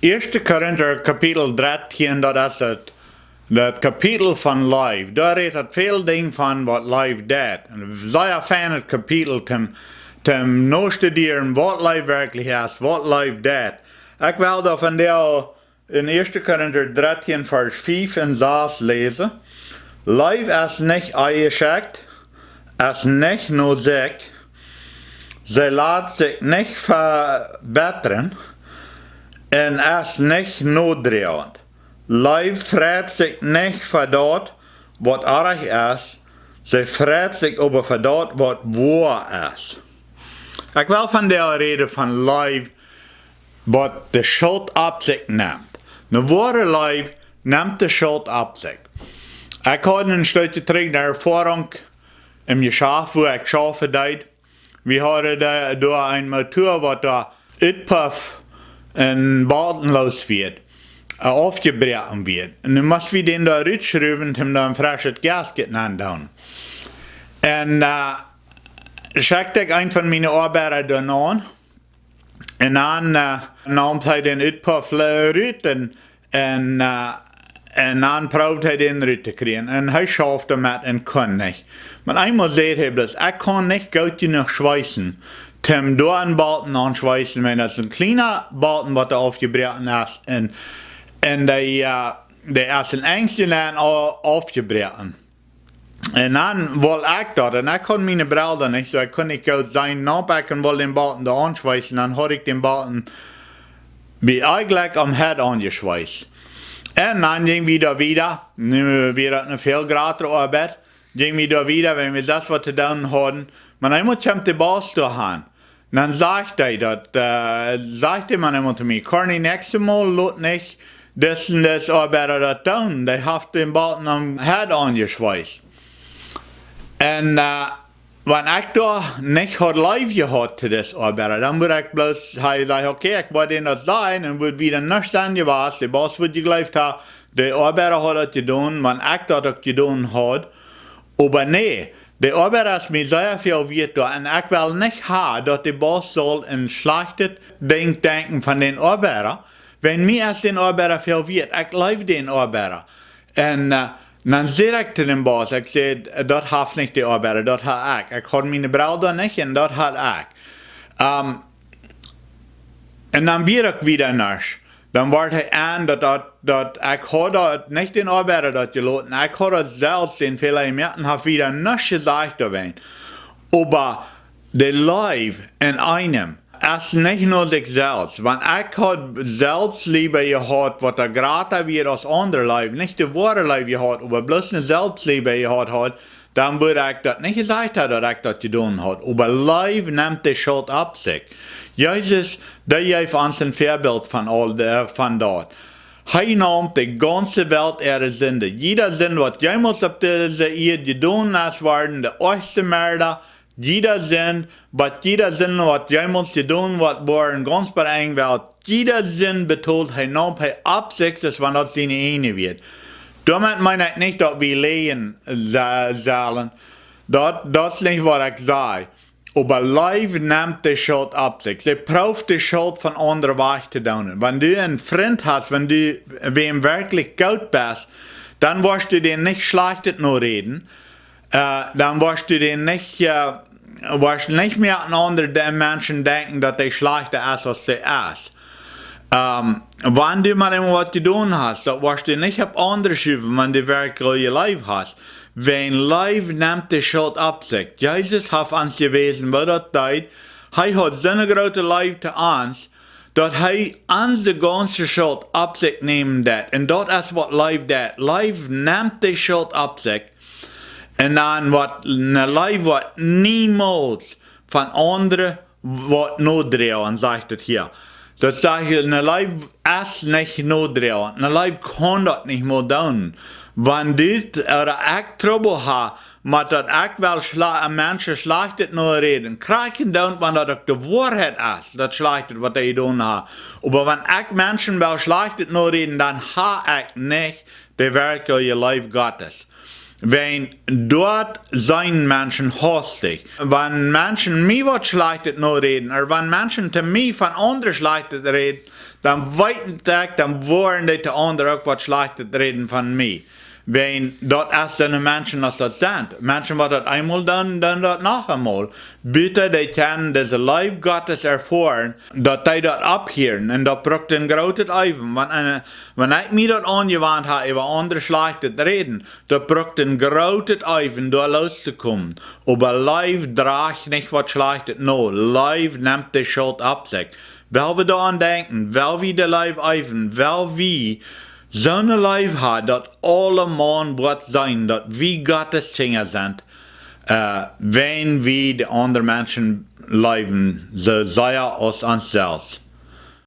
1. Korinther kapitel 13, dat is het kapitel van life. Daar is het veel dingen van wat life deed. En zeer fijn het kapitel om nog studeren wat life werkelijk is, wat life deed. Ik wil dat van deel in 1. Korinther 13 vers 5 en 6 lezen. Life is niet eingeschickt, is niet nodig. Zij laat zich niet verbeteren en is niet nooddragend. Life vreet zich niet voor dat wat erg is, zij vreet zich over voor dat wat waar is. Ik wil van deel reden van life wat de schuld op zich neemt. De ware life neemt de schuld op zich. Ik had een stukje terug naar ervaring in je schaf, waar ik schafen deed. We hadden door een motor wat daar uitpuff en buitenloos werd, afgebroken werd. En dan moesten we den daar uitschruven om dan fresh het gasket aan te doen. En schickte ik een van mijn arbeiders dan aan. En dan nam hij den uitpuff uit en dan probeerde hij den eruit te krijgen. En hij schafte met en kon niet. Maar eenmaal zei hij dus, ik kan niet goed genoeg schweißen. Om door een balten aan schweißen, want dat is een kleine balten wat er afgebroken is. En die is een enkele lijn afgebroken. En dan wil ik dat, en ik kon mijn bril niet, zo ik kon niet goed zijn. Nou, ik wil den balten daar aanschweißen, dan had ik den balten bij eigenlijk am head aangeschweißt. En dan ging we daar wieder, nu weer een veel grotere arbeid, ging we daar wieder, wenn we das wat te doen hadden. Maar dan moet je de baas doorgaan. Dan zegt hij dat, zegt man iemand te mij, Corny, nächste Mal laat niet das arbeider dat doen. Die heeft den balten am head aangeschweißt. En wanneer ik daar niet had live gehad te des arbeider, dan moet ik bloos, hij zei, oké, ik wil den dat zijn, en wordt wieder niks aan geweest, de baas wordt gegeleefd hebben, de arbeider had dat gedaan, wanneer ik dat ook gedaan had. Maar nee, de arbeider is mij zeer veel weet daar, en ik wil niet hebben dat de baas zal een slechtes ding denken van den arbeider, wenn mij als den arbeider veel weet, ik leef den arbeider. En dan zei ik tegen de baas, ik zei, dat heeft niet de arbeider, dat had ik. Ik had mijn bril daar niet en dat had ik. En dan weer ik weer niks. Dan wordt hij aan dat ik had dat niet den arbeider dat gelaten, ik had dat zelfs in vele Minuten heb wieder niks gezegd daarin. Maar de life in einem is niet nur zich zelfs. Want ik had zelfs liever gehad wat er gratis weer als andere life, niet de ware life gehad, maar bloos een zelfsliefde gehad had, dan würde ik dat niet gezegd hebben dat ik dat gedaan had. Maar life neemt de schuld op zich. Jezus, dat geeft ons een voorbeeld van dat. Hij nam de ganze Welt ihre Sünde. Jeder Sünde, wat jemals op deze eeuw gedaan is worden, de eerste mörder, jeder Sinn, wat jemals gedaan wordt worden, ganz bei einer Welt, jeder Sinn betont, hij nam hij op zich, dus want dat zijn ene wird. Damit meine ich nicht, dass wir lehen sollen. Das ist nicht, was ich sage. Aber life nimmt die Schuld ab sich. Sie braucht die Schuld von anderen weg zu tun. Wenn du einen Freund hast, wenn du wem wirklich gut bist, dann wirst du den nicht schlecht nur reden. Dann wirst du den nicht, nicht mehr an andere Menschen denken, dass die schlechter ist, als sie ist. Wenn du mal was getan hast, das wirst du nicht auf andere schieben, wenn du wirklich ihr Leben hast. Wenn Leben nimmt die Schuld ab sich. Jesus hat uns gewesen, weil das deed. Er hat so eine große Leben zu uns, dass er unsere ganze Schuld ab sich nehmen wird. Und das ist, was Leben tut. Leben nimmt die Schuld ab sich. Und dann wird ein Leben, was niemals von anderen wird notdrehen, sagt es hier. Das sage ich, ein Leib ist nicht notdrehend. Ein Leib kann das nicht mehr tun. Wenn du oder ich Trouble hast, mit das ich will Menschen schlechtet nur reden, kriegen dann, wenn das die Wahrheit ist, das schlechtet, was die tun haben. Aber wenn ich Menschen will schlechtet nur reden, dann habe ich nicht die wirkliche Leib Gottes. Wenn dort zijn Menschen hastig. Wenn Menschen mir wat schlechtet no reden, oder wenn Menschen te mir von anderen schlechtet reden, dann weten ich, dann wollen die anderen auch wat schlechtet reden von mir. Wenn dort erst eine Menschen, als das sind. Menschen, die das einmal dann das noch einmal. Bitte, die können diese Life Gottes erfahren, dass die das abhören. Und das braucht ein großes Eifen. Wenn ich mir das angewandt habe, über andere schlechte reden, das braucht ein großes Eifen, da loszukommen. Aber Life tragt nicht was Schlechtes, no. Life nimmt die Schuld ab sich. Weil wir daran denken, weil wir der Life eifen, weil wir so eine Life hat, dass alle Mann wird sein, dass wir Gottes Kinder sind, wenn wir die anderen Menschen leben, so sei aus uns selbst.